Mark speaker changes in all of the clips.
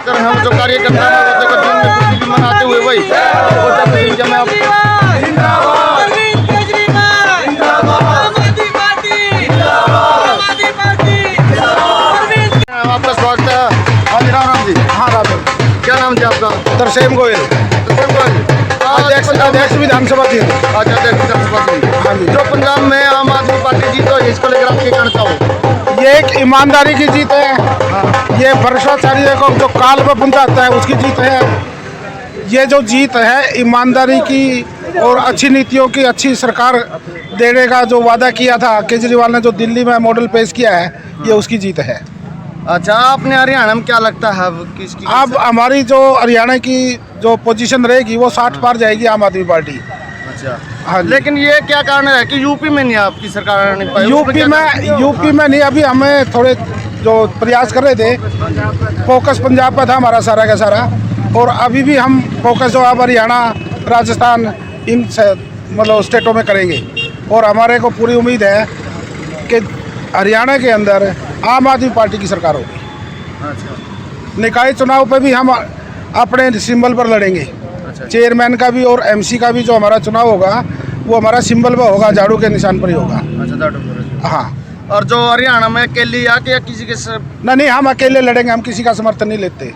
Speaker 1: लेकर हम जो कार्यकर्ता हैं वो दिन में खुशी भी मनाते हुए वही में आप आपका स्वागत है। हाँ जी, राम राम जी।
Speaker 2: हाँ राम,
Speaker 1: क्या नाम जी आपका?
Speaker 2: तरसेम गोयल, अध्यक्ष विधानसभा थी।
Speaker 1: अच्छा, अध्यक्ष विधानसभा की।
Speaker 2: हाँ जी।
Speaker 1: जो पंजाब में आम आदमी पार्टी जीत है इसको लेकर आप क्या कहना चाहो?
Speaker 2: ये एक ईमानदारी की जीत है। ये भ्रष्टाचारी को जो काल में बुन जाता है उसकी जीत है। ये जो जीत है ईमानदारी की और अच्छी नीतियों की, अच्छी सरकार देने का जो वादा किया था केजरीवाल ने, जो दिल्ली में मॉडल पेश किया है, ये उसकी जीत है।
Speaker 1: अच्छा, आपने हरियाणा में क्या लगता है किसकी?
Speaker 2: अब हमारी जो हरियाणा की जो पोजीशन रहेगी वो 60 पार जाएगी आम आदमी पार्टी।
Speaker 1: अच्छा,
Speaker 2: हाँ जी।
Speaker 1: लेकिन ये क्या कारण है कि यूपी में नहीं आपकी सरकार नहीं पाई?
Speaker 2: यूपी में नहीं। अभी हमें थोड़े जो प्रयास कर रहे थे, फोकस पंजाब पर था हमारा सारा का सारा, और अभी भी हम फोकस जो अब हरियाणा, राजस्थान, इन मतलब स्टेटों में करेंगे। और हमारे को पूरी उम्मीद है कि हरियाणा के अंदर आम आदमी पार्टी की सरकार होगी।
Speaker 1: अच्छा।
Speaker 2: निकाय चुनाव पे भी हम अपने सिंबल पर लड़ेंगे।
Speaker 1: अच्छा।
Speaker 2: चेयरमैन का भी और एमसी का भी जो हमारा चुनाव होगा वो हमारा सिंबल पर होगा, झाड़ू के निशान पर ही होगा।
Speaker 1: अच्छा,
Speaker 2: हाँ।
Speaker 1: और जो हरियाणा में अकेले आके या किसी के
Speaker 2: नहीं, हम अकेले लड़ेंगे, हम किसी का समर्थन नहीं लेते।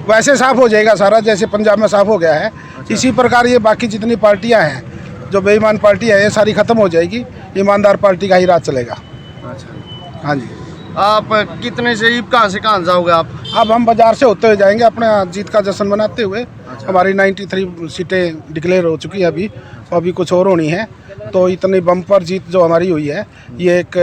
Speaker 2: वैसे साफ हो जाएगा सारा, जैसे पंजाब में साफ हो गया है। इसी प्रकार ये बाकी जितनी पार्टियां हैं, जो बेईमान पार्टी है, ये सारी खत्म हो जाएगी। ईमानदार पार्टी का ही राज चलेगा।
Speaker 1: अच्छा।
Speaker 2: हाँ जी।
Speaker 1: आप कितने से कहाँ से कहाँ जाओगे आप?
Speaker 2: अब हम बाजार से होते हुए जाएंगे अपने जीत का जश्न मनाते हुए। हमारी 93 सीटें डिक्लेयर हो चुकी है अभी कुछ और होनी है। तो इतनी बम्पर जीत जो हमारी हुई है, ये एक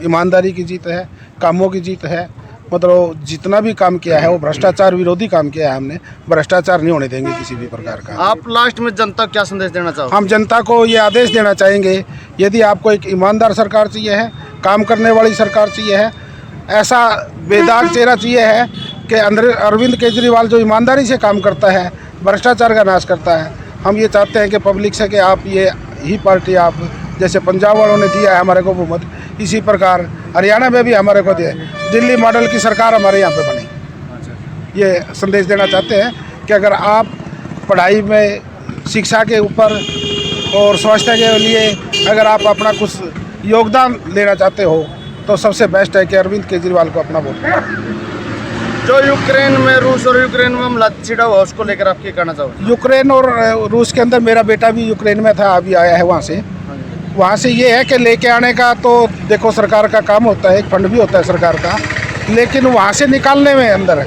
Speaker 2: ईमानदारी की जीत है, कामों की जीत है। मतलब जितना भी काम किया है वो भ्रष्टाचार विरोधी काम किया है हमने। भ्रष्टाचार नहीं होने देंगे किसी भी प्रकार का।
Speaker 1: आप लास्ट में जनता को क्या संदेश देना चाहोगे?
Speaker 2: हम जनता को ये आदेश देना चाहेंगे, यदि आपको एक ईमानदार सरकार चाहिए है, काम करने वाली सरकार चाहिए है, ऐसा बेदाग चेहरा चाहिए है कि अरविंद केजरीवाल जो ईमानदारी से काम करता है, भ्रष्टाचार का नाश करता है, हम ये चाहते हैं कि पब्लिक से कि आप ये ही पार्टी, आप जैसे पंजाब वालों ने दिया है हमारे को बहुमत, इसी प्रकार हरियाणा में भी हमारे को दिया। दिल्ली मॉडल की सरकार हमारे यहाँ पे बनी। ये संदेश देना चाहते हैं कि अगर आप पढ़ाई में, शिक्षा के ऊपर और स्वास्थ्य के लिए अगर आप अपना कुछ योगदान लेना चाहते हो तो सबसे बेस्ट है कि अरविंद केजरीवाल को अपना वोट दें।
Speaker 1: जो यूक्रेन में, रूस और यूक्रेन में हमला छिड़ा हुआ, उसको लेकर आप क्या कहना चाहोगे?
Speaker 2: यूक्रेन और रूस के अंदर मेरा बेटा भी यूक्रेन में था, अभी आया है वहाँ से ये है कि लेके आने का तो देखो सरकार का काम होता है, एक फंड भी होता है सरकार का, लेकिन वहाँ से निकालने में अंदर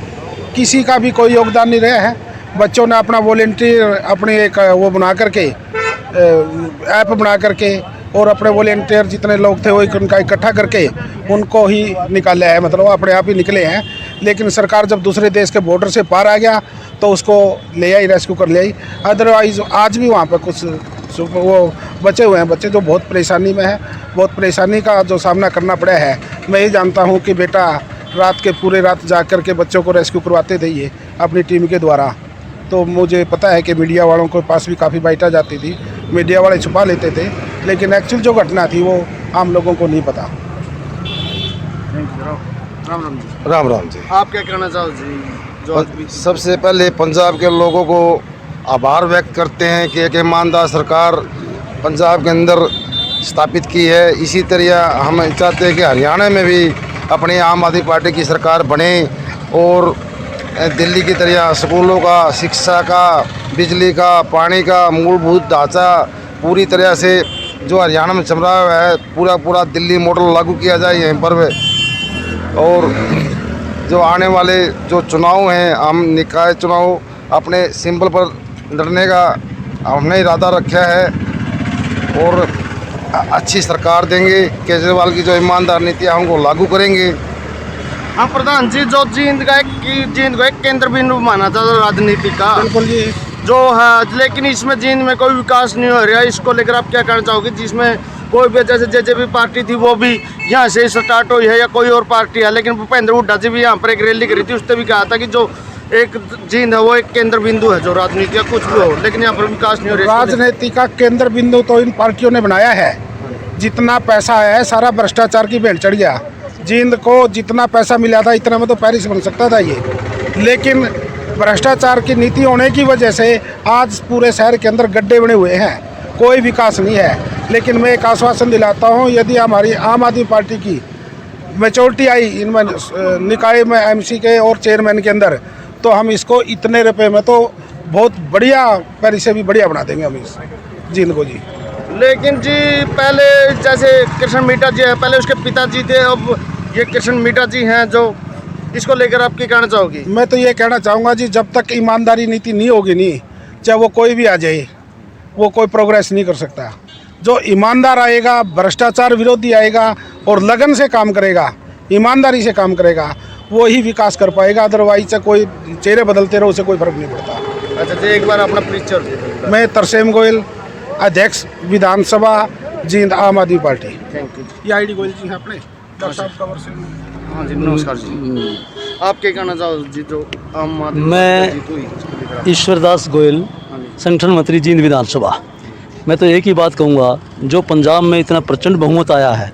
Speaker 2: किसी का भी कोई योगदान नहीं रहा है। बच्चों ने अपना वॉलेंटियर अपने एक वो बना करके, ऐप बना करके, और अपने वॉलेंटियर जितने लोग थे वो उनका इकट्ठा करके उनको ही निकाला है, मतलब अपने आप ही निकले हैं। लेकिन सरकार जब दूसरे देश के बॉर्डर से पार आ गया तो उसको ले आई, रेस्क्यू कर ले आई। अदरवाइज आज भी वहाँ पर कुछ वो बचे हुए हैं बच्चे जो बहुत परेशानी में है, बहुत परेशानी का जो सामना करना पड़ा है। मैं ये जानता हूँ कि बेटा पूरे रात जा कर के बच्चों को रेस्क्यू करवाते थे ये अपनी टीम के द्वारा। तो मुझे पता है कि मीडिया वालों के पास भी काफ़ी बाइटा जाती थी, मीडिया वाले छुपा लेते थे, लेकिन एक्चुअल जो घटना थी वो आम लोगों को नहीं पता।
Speaker 1: राम
Speaker 3: राम जी।
Speaker 1: आप क्या कहना चाहोगे?
Speaker 3: सबसे पहले पंजाब के लोगों को आभार व्यक्त करते हैं कि एक ईमानदार सरकार पंजाब के अंदर स्थापित की है। इसी तरह हम चाहते हैं कि हरियाणा में भी अपनी आम आदमी पार्टी की सरकार बने और दिल्ली की तरह स्कूलों का, शिक्षा का, बिजली का, पानी का मूलभूत ढांचा पूरी तरह से जो हरियाणा में चल रहा है पूरा दिल्ली मॉडल लागू किया जाए यहीं पर। और जो आने वाले जो चुनाव हैं, हम निकाय चुनाव अपने सिंबल पर लड़ने का हमने इरादा रखा है और अच्छी सरकार देंगे। केजरीवाल की जो ईमानदार नीतियाँ उनको लागू करेंगे।
Speaker 1: हाँ प्रधान जी, जो जींद का एक केंद्र बिंदु माना था राजनीति का,
Speaker 2: बिल्कुल जी,
Speaker 1: जो है, लेकिन इसमें जींद में कोई विकास नहीं हो रहा है, इसको लेकर आप क्या कहना चाहोगे? जिसमें कोई भी जैसे जेजेपी पार्टी थी वो भी यहाँ से स्टार्ट हुई है या कोई और पार्टी है, लेकिन भूपेंद्र हुड्डा जी भी यहाँ पर एक रैली करी थी, उसने भी कहा था कि जो एक जींद है वो एक केंद्र बिंदु है, जो राजनीति का कुछ भी हो, लेकिन यहाँ पर विकास नहीं हो रहा।
Speaker 2: राजनीति का केंद्र बिंदु तो इन पार्टियों ने बनाया है। जितना पैसा है सारा भ्रष्टाचार की भेंट चढ़ गया। जींद को जितना पैसा मिला था इतना में तो पेरिस बन सकता था ये। लेकिन भ्रष्टाचार की नीति होने की वजह से आज पूरे शहर के अंदर गड्ढे बने हुए हैं, कोई विकास नहीं है। लेकिन मैं एक आश्वासन दिलाता हूँ, यदि हमारी आम आदमी पार्टी की मेजॉरिटी आई इनमें निकाय में एमसी के और चेयरमैन के अंदर, तो हम इसको इतने रुपए में तो बहुत बढ़िया, पहले से भी बढ़िया बना देंगे हम इस जींद को जी।
Speaker 1: लेकिन जी पहले जैसे कृष्ण मीठा जी है, पहले उसके पिताजी थे, अब ये कृष्ण मीठा जी हैं, जो इसको लेकर आप क्या कहना चाहोगी?
Speaker 2: मैं तो ये कहना चाहूँगा जी, जब तक ईमानदारी नीति नहीं होगी नहीं, चाहे वो कोई भी आ जाए, वो कोई प्रोग्रेस नहीं कर सकता। जो ईमानदार आएगा, भ्रष्टाचार विरोधी आएगा और लगन से काम करेगा, ईमानदारी से काम करेगा, वो ही विकास कर पाएगा। अदरवाइज से कोई चेहरे बदलते रहो, उसे कोई फर्क नहीं पड़ता।
Speaker 1: अच्छा जी, एक बार अपना परिचय।
Speaker 2: मैं तरसेम गोयल, अध्यक्ष विधानसभा जींद, आम आदमी पार्टी।
Speaker 1: Thank you.
Speaker 2: ये आईडी गोयल जी हैं अपने
Speaker 1: हाँ जी, नमस्कार जी। आप क्या कहना चाहोगे जी, जो आम आदमी
Speaker 4: मैं
Speaker 1: जीत हुई इसको लेकर आप?
Speaker 4: ईश्वरदास गोयल, संगठन मंत्री जींद विधानसभा। मैं तो एक ही बात कहूँगा, जो पंजाब में इतना प्रचंड बहुमत आया है,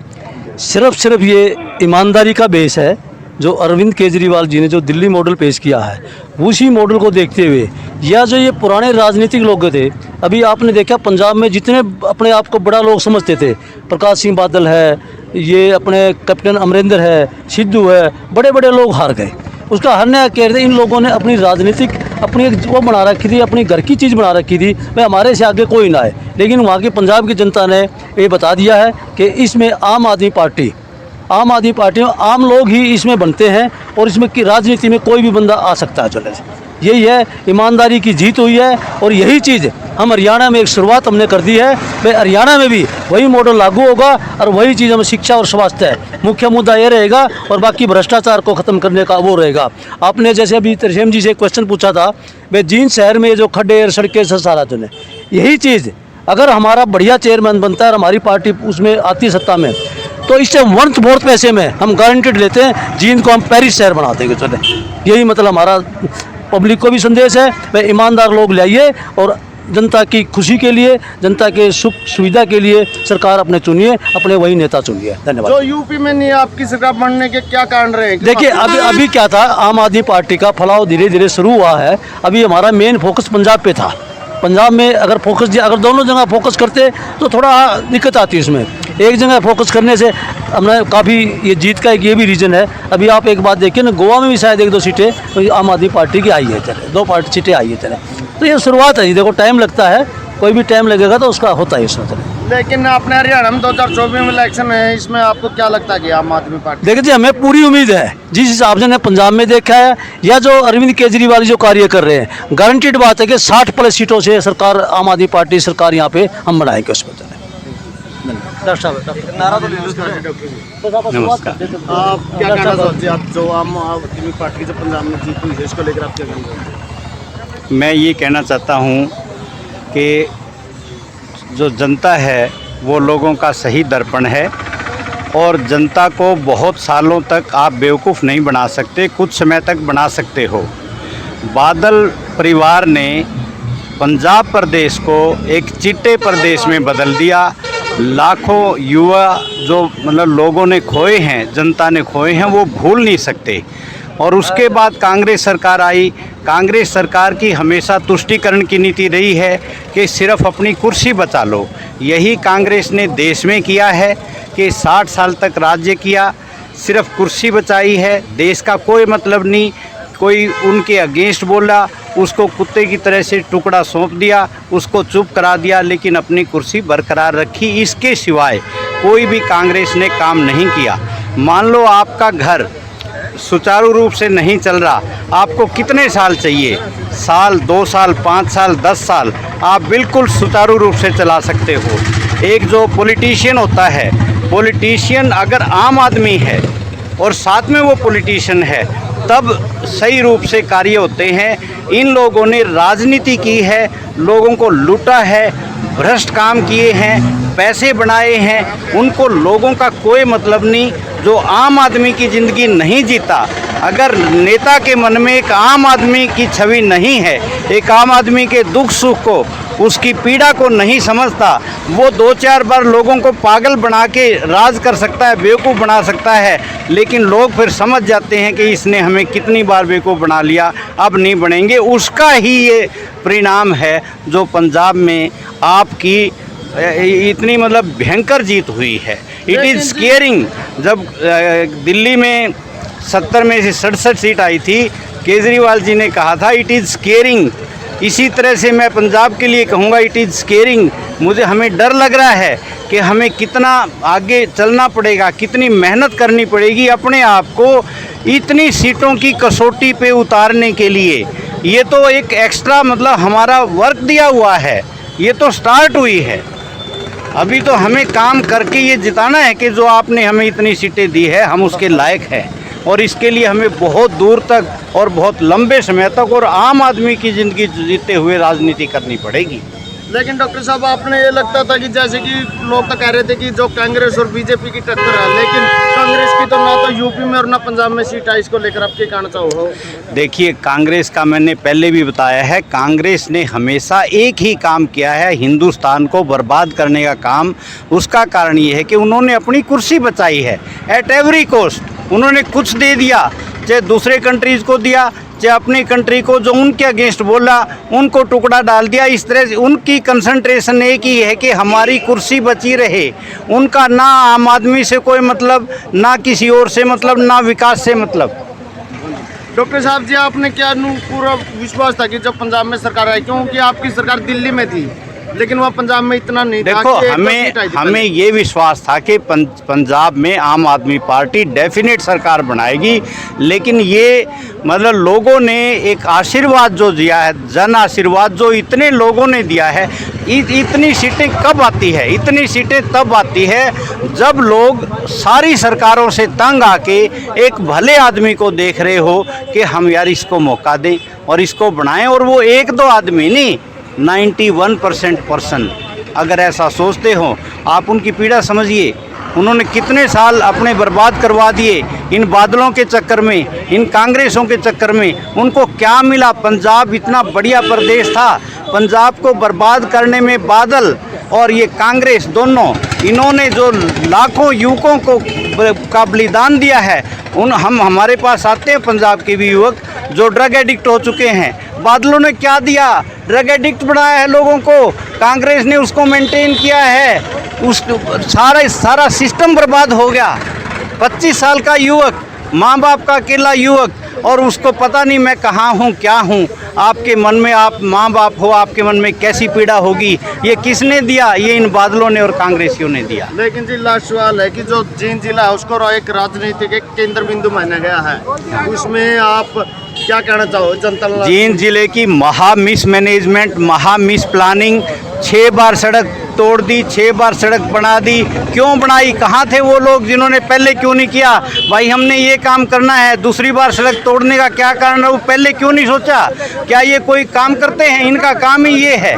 Speaker 4: सिर्फ ये ईमानदारी का बेस है। जो अरविंद केजरीवाल जी ने जो दिल्ली मॉडल पेश किया है, उसी मॉडल को देखते हुए, या जो ये पुराने राजनीतिक लोग थे, अभी आपने देखा पंजाब में जितने अपने आप को बड़ा लोग समझते थे, प्रकाश सिंह बादल है, ये अपने कैप्टन अमरिंदर है, सिद्धू है, बड़े बड़े लोग हार गए। उसका हारने कह रहे थे, इन लोगों ने अपनी राजनीतिक अपनी एक वो बना रखी थी, अपनी घर की चीज़ बना रखी थी, भाई हमारे से आगे कोई ना आए। लेकिन वहाँ की पंजाब की जनता ने ये बता दिया है कि इसमें आम आदमी पार्टी आम लोग ही इसमें बनते हैं, और इसमें की राजनीति में कोई भी बंदा आ सकता है चले से। यही है, ईमानदारी की जीत हुई है। और यही चीज़ हम हरियाणा में एक शुरुआत हमने कर दी है, भाई हरियाणा में भी वही मॉडल लागू होगा, और वही चीज़ हमें शिक्षा और स्वास्थ्य है मुख्य मुद्दा ये रहेगा, और बाकी भ्रष्टाचार को ख़त्म करने का वो रहेगा। आपने जैसे अभी तरसेम जी से क्वेश्चन पूछा था, भाई जींद शहर में जो खड्डे सड़कें सारा जो है, यही चीज़ अगर हमारा बढ़िया चेयरमैन बनता है और हमारी पार्टी उसमें आती सत्ता में, तो इससे वर्थ बहुत पैसे में हम गारंटेड लेते हैं, जींद को हम पेरिस शहर बना देंगे चले। यही मतलब हमारा पब्लिक को भी संदेश है, भाई ईमानदार लोग लाइए, और जनता की खुशी के लिए, जनता के सुख सुविधा के लिए सरकार अपने चुनिए, अपने वही नेता चुनिए। धन्यवाद।
Speaker 1: जो यूपी में नहीं आपकी सरकार बनने के क्या कारण रहे?
Speaker 4: देखिए, अभी क्या था, आम आदमी पार्टी का फैलाव धीरे धीरे शुरू हुआ है। अभी हमारा मेन फोकस पंजाब पे था। पंजाब में अगर दोनों जगह फोकस करते तो थोड़ा दिक्कत आती है इसमें। एक जगह फोकस करने से हमने काफ़ी, ये जीत का एक ये भी रीज़न है। अभी आप एक बात देखिए ना, गोवा में भी शायद 1-2 सीटें तो आम आदमी पार्टी की आई है चले, 2 सीटें आई है चले। तो ये शुरुआत है जी, देखो टाइम लगता है, कोई भी टाइम लगेगा तो उसका होता है इसमें चले।
Speaker 1: लेकिन अपने हरियाणा में 2024 में इलेक्शन है, इसमें आपको क्या लगता है कि आम आदमी पार्टी?
Speaker 4: देखिए जी, हमें पूरी उम्मीद है, जिस हिसाब से पंजाब में देखा है, या जो अरविंद केजरीवाल जो कार्य कर रहे हैं, गारंटीड बात है कि 60+ सीटों से सरकार, आम आदमी पार्टी सरकार यहाँ पे हम बनाएंगे उसमें चले।
Speaker 1: नमस्कार। आप क्या कहना चाहते हैं, आप जो आम आदमी पार्टी की जो पंजाब में जीत हुई है, इसको लेकर आप क्या कहना चाहते हैं?
Speaker 5: मैं ये कहना चाहता हूँ कि जो जनता है वो लोगों का सही दर्पण है, और जनता को बहुत सालों तक आप बेवकूफ़ नहीं बना सकते, कुछ समय तक बना सकते हो। बादल परिवार ने पंजाब प्रदेश को एक चिट्टे प्रदेश में बदल दिया। लाखों युवा जो मतलब लोगों ने खोए हैं, जनता ने खोए हैं, वो भूल नहीं सकते। और उसके बाद कांग्रेस सरकार आई। कांग्रेस सरकार की हमेशा तुष्टीकरण की नीति रही है कि सिर्फ अपनी कुर्सी बचा लो। यही कांग्रेस ने देश में किया है कि 60 साल तक राज्य किया, सिर्फ कुर्सी बचाई है, देश का कोई मतलब नहीं। कोई उनके अगेंस्ट बोला, उसको कुत्ते की तरह से टुकड़ा सौंप दिया, उसको चुप करा दिया, लेकिन अपनी कुर्सी बरकरार रखी। इसके सिवाय कोई भी कांग्रेस ने काम नहीं किया। मान लो आपका घर सुचारू रूप से नहीं चल रहा, आपको कितने साल चाहिए? साल, 2 साल, 5 साल, 10 साल, आप बिल्कुल सुचारू रूप से चला सकते हो। एक जो पॉलिटिशियन होता है, पॉलिटिशियन अगर आम आदमी है और साथ में वो पॉलिटिशियन है, तब सही रूप से कार्य होते हैं। इन लोगों ने राजनीति की है, लोगों को लूटा है, भ्रष्ट काम किए हैं, पैसे बनाए हैं, उनको लोगों का कोई मतलब नहीं। जो आम आदमी की ज़िंदगी नहीं जीता, अगर नेता के मन में एक आम आदमी की छवि नहीं है, एक आम आदमी के दुख सुख को उसकी पीड़ा को नहीं समझता। वो 2-4 बार लोगों को पागल बना के राज कर सकता है, बेवकूफ़ बना सकता है, लेकिन लोग फिर समझ जाते हैं कि इसने हमें कितनी बार बेवकूफ़ बना लिया, अब नहीं बनेंगे। उसका ही ये परिणाम है जो पंजाब में आपकी इतनी मतलब भयंकर जीत हुई है। It is squaring. जब दिल्ली में 70 में से 67 सीट आई थी, केजरीवाल जी ने कहा था इट इज़ स्केयरिंग। इसी तरह से मैं पंजाब के लिए कहूँगा इट इज़ स्केयरिंग। हमें डर लग रहा है कि हमें कितना आगे चलना पड़ेगा, कितनी मेहनत करनी पड़ेगी अपने आप को इतनी सीटों की कसौटी पे उतारने के लिए। ये तो एक एक्स्ट्रा मतलब हमारा वर्क दिया हुआ है, ये तो स्टार्ट हुई है। अभी तो हमें काम करके ये जिताना है कि जो आपने हमें इतनी सीटें दी है हम उसके लायक हैं, और इसके लिए हमें बहुत दूर तक और बहुत लंबे समय तक और आम आदमी की ज़िंदगी जीते हुए राजनीति करनी पड़ेगी।
Speaker 1: लेकिन डॉक्टर साहब, आपने ये लगता था कि जैसे कि लोग तो कह रहे थे कि जो कांग्रेस और बीजेपी की टक्कर है, लेकिन कांग्रेस की तो ना तो यूपी में और ना पंजाब में सीट आई, इसको लेकर आप क्या कहना चाहो?
Speaker 5: देखिए, कांग्रेस का मैंने पहले भी बताया है, कांग्रेस ने हमेशा एक ही काम किया है, हिंदुस्तान को बर्बाद करने का काम। उसका कारण ये है कि उन्होंने अपनी कुर्सी बचाई है एट एवरी कॉस्ट। उन्होंने कुछ दे दिया, चाहे दूसरे कंट्रीज़ को दिया, चाहे अपनी कंट्री को जो उनके अगेंस्ट बोला उनको टुकड़ा डाल दिया। इस तरह से उनकी कंसंट्रेशन एक ही है कि हमारी कुर्सी बची रहे। उनका ना आम आदमी से कोई मतलब, ना किसी और से मतलब, ना विकास से मतलब।
Speaker 1: डॉक्टर साहब जी, आपने क्या पूरा विश्वास था कि जब पंजाब में सरकार आई, क्योंकि आपकी सरकार दिल्ली में थी लेकिन वह पंजाब में इतना नहीं था।
Speaker 5: देखो, हमें ये विश्वास था कि पंजाब में आम आदमी पार्टी डेफिनेट सरकार बनाएगी, लेकिन ये मतलब लोगों ने एक आशीर्वाद जो दिया है, जन आशीर्वाद जो इतने लोगों ने दिया है, इतनी सीटें कब आती है? इतनी सीटें तब आती है जब लोग सारी सरकारों से तंग आके एक भले आदमी को देख रहे हो कि हम यार इसको मौका दें और इसको बनाएं। और वो 1-2 आदमी नहीं, 91% पर्सन अगर ऐसा सोचते हो, आप उनकी पीड़ा समझिए। उन्होंने कितने साल अपने बर्बाद करवा दिए इन बादलों के चक्कर में, इन कांग्रेसों के चक्कर में। उनको क्या मिला? पंजाब इतना बढ़िया प्रदेश था, पंजाब को बर्बाद करने में बादल और ये कांग्रेस दोनों, इन्होंने जो लाखों युवकों को का बलिदान दिया है। हमारे पास आते हैं पंजाब के भी युवक जो ड्रग एडिक्ट हो चुके हैं। बादलों ने क्या दिया? ड्रग एडिक्ट बनाया है लोगों को। कांग्रेस ने उसको मेंटेन किया है, उस सारा सिस्टम बर्बाद हो गया। 25 साल का युवक, माँ बाप का अकेला युवक, और उसको पता नहीं मैं कहाँ हूँ, क्या हूँ। आपके मन में, आप माँ बाप हो, आपके मन में कैसी पीड़ा होगी। ये किसने दिया? ये इन बादलों ने और कांग्रेसियों ने दिया।
Speaker 1: लेकिन जी लास्ट सवाल है कि जो जींद जिला है उसको एक राजनीतिक एक केंद्र बिंदु माना गया है, उसमें आप क्या कहना चाहो जनता?
Speaker 5: जींद जिले की महा मिस मैनेजमेंट, महा मिस प्लानिंग। 6 बार सड़क तोड़ दी, 6 बार सड़क बना दी। क्यों बनाई? कहाँ थे वो लोग जिन्होंने पहले क्यों नहीं किया? भाई हमने ये काम करना है, दूसरी बार सड़क तोड़ने का क्या कारण है? वो पहले क्यों नहीं सोचा? क्या ये कोई काम करते हैं? इनका काम ही ये है।